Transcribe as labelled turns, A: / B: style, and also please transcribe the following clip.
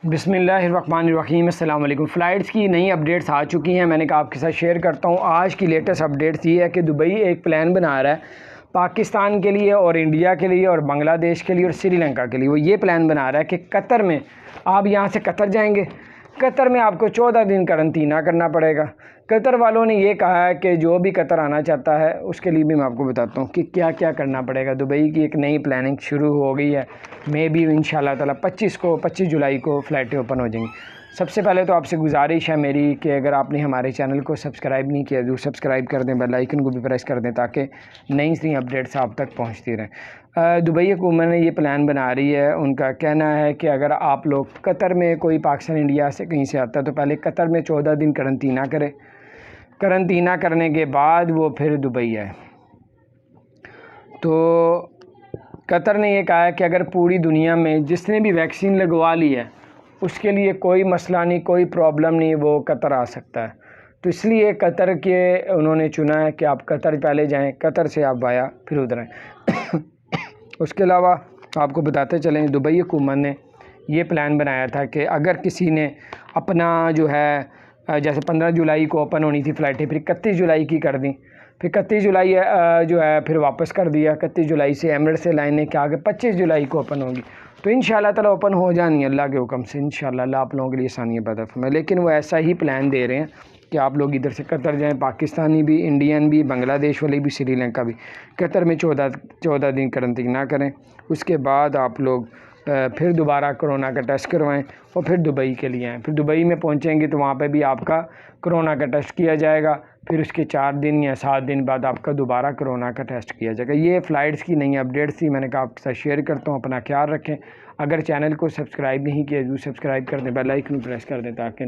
A: बिस्मिल्लाहिर्रहमानिर्रहीम। अस्सलाम वालेकुम। फ़्लाइट्स की नई अपडेट्स आ चुकी हैं, मैंने कहा आपके साथ शेयर करता हूँ। आज की लेटेस्ट अपडेट्स ये है कि दुबई एक प्लान बना रहा है पाकिस्तान के लिए और इंडिया के लिए और बांग्लादेश के लिए और श्रीलंका के लिए। वो ये प्लान बना रहा है कि कतर में आप यहाँ से कतर जाएंगे, कतर में आपको 14 दिन करंतना करना पड़ेगा। कतर वालों ने ये कहा है कि जो भी कतर आना चाहता है उसके लिए भी मैं आपको बताता हूँ कि क्या क्या करना पड़ेगा। दुबई की एक नई प्लानिंग शुरू हो गई है, मे भी इंशाल्लाह ताला 25 जुलाई को फ़्लाइटें ओपन हो जाएंगी। सबसे पहले तो आपसे गुजारिश है मेरी कि अगर आपने हमारे चैनल को सब्सक्राइब नहीं किया, ज़रूर सब्सक्राइब कर दें, बेल आइकन को भी प्रेस कर दें ताकि नई अपडेट्स आप तक पहुँचती रहें। दुबई हुकूमत ने ये प्लान बना रही है। उनका कहना है कि अगर आप लोग कतर में, कोई पाकिस्तान इंडिया से कहीं से आता है तो पहले कतर में 14 दिन करंतना करे, करंतना करने के बाद वो फिर दुबई आए। तो कतर ने ये कहा है कि अगर पूरी दुनिया में जिसने भी वैक्सीन लगवा ली है उसके लिए कोई मसला नहीं, कोई प्रॉब्लम नहीं, वो कतर आ सकता है। तो इसलिए कतर के उन्होंने चुना है कि आप कतर पहले जाएं, कतर से आप वाया फिर उधर आएँ। उसके अलावा आपको बताते चलें, दुबई हुकूमत ने ये प्लान बनाया था कि अगर किसी ने अपना जो है जैसे 15 जुलाई को ओपन होनी थी फ़्लाइटें, फिर 31 जुलाई की कर दी, फिर 31 जुलाई जो है फिर वापस कर दिया। 31 जुलाई से एमिरेट्स एयरलाइन के आगे 25 जुलाई को ओपन होगी। तो इंशाल्लाह ताला ओपन हो जानी है अल्लाह के हुक्म से। इंशाल्लाह अल्लाह आप लोगों के लिए आसानियाँ पैदा फरमाए। लेकिन वो ऐसा ही प्लान दे रहे हैं कि आप लोग इधर से कतर जाएँ, पाकिस्तानी भी, इंडियन भी, बांग्लादेश वाले भी, श्रीलंका भी। कतर में 14 दिन करंतना करें, उसके बाद आप लोग फिर दोबारा कोरोना का टेस्ट करवाएं और फिर दुबई के लिए आएँ। फिर दुबई में पहुंचेंगे तो वहाँ पे भी आपका कोरोना का टेस्ट किया जाएगा, फिर उसके 4 दिन या 7 दिन बाद आपका दोबारा कोरोना का टेस्ट किया जाएगा। ये फ़्लाइट्स की नई अपडेट्स थी, मैंने कहा आपके साथ शेयर करता हूँ। अपना ख्याल रखें। अगर चैनल को सब्सक्राइब नहीं किया, ज़रूर सब्सक्राइब कर दें, बेल आइकन प्रेस कर दें ताकि